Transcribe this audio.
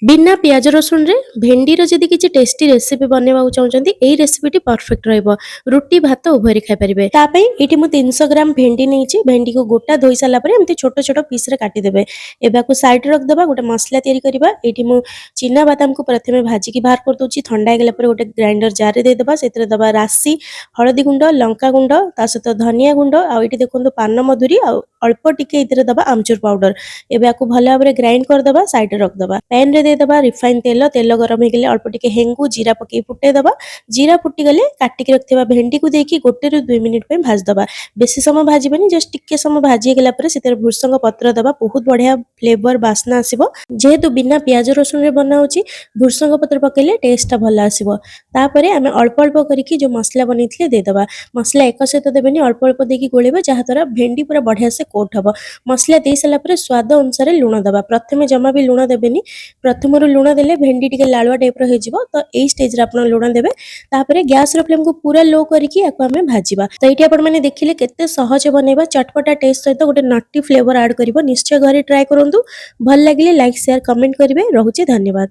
बिना पियाज रसुण रे भेंडीर जदि किसी टेस्टी रेसिपी बनवाक चाहते यही रेसिपीटी परफेक्ट रहिबो। रुटी भात उभय खाई पारिबे। तापई एठी मु 300 ग्राम भेंडी नेइछि। भेंडी को गोटा धोई साला परे एमती छोट छोट पीस रे काटी देबे। एबाकू साइड रख दबा। गोटे मसला तैयारी करबा। एठी मु चिना बादाम को प्रथमे भाजी की बाहर कर दोछि। ठंडा गेला परे गोटे ग्राइंडर जार रे दे दबा। सेतरे दबा राशि हळदी गुंड लंका गुंड ता सहित धनिया गुंड आ एठी देखंतु पान मधुरी आ अल्प टिके इतरे दबा आमचूर पाउडर। एबे आकु भले भाबरे ग्राइंड कर दबा। साइड रे रख दबा। पैन रे दे दबा रिफाइन तेल। तेल गरम हो गले अल्प टिके हेंगू जीरा पके फुटे दबा। जीरा फुटी गले काटिक रखथिबा भेंडी को देकी 1 ରୁ 2 मिनिट पे भाज दबा। बेसी समय भाजीबनी जस्ट टिके समय भाजी गेला परे सेतर भुसंग पत्र दबा। बहुत बढ़िया फ्लेवर बास्ना आसीबो। जेहेतु बिना प्याज रसुन रे बना होची भुसंग पत्र पकेले टेस्ट ता भल आसीबो। तापरे आमे अल्प अल्प करिकी जो मसला बनेथिले दे दबा। मसला एक सहित देबेनी अल्प अल्प देकी गोलेबा जहा द्वारा भेंडी पूरा बढ़िया से कोट हबो। मसला दे साला परे स्वाद अनुसार लूण दबा। प्रथमे जमा भी लूण देबेनी। प्रथमरु लूण देले भेंडी टिके लालुआ टाइप रो हेजिबो। तो एई स्टेज रे आपण लूण देबे। तापरे गैस रो फ्लेम को पूरा लो करिकी आको आमे भाजीबा। तो एठी आपण माने देखिले केते सहज बनेबा। चटपटा टेस्ट सहित गोटे नटी फ्लेवर ऐड करिवो। निश्चय घरे ट्राई करंतु। भल लागिले लाइक शेयर कमेंट करिवे। रहुची धन्यवाद।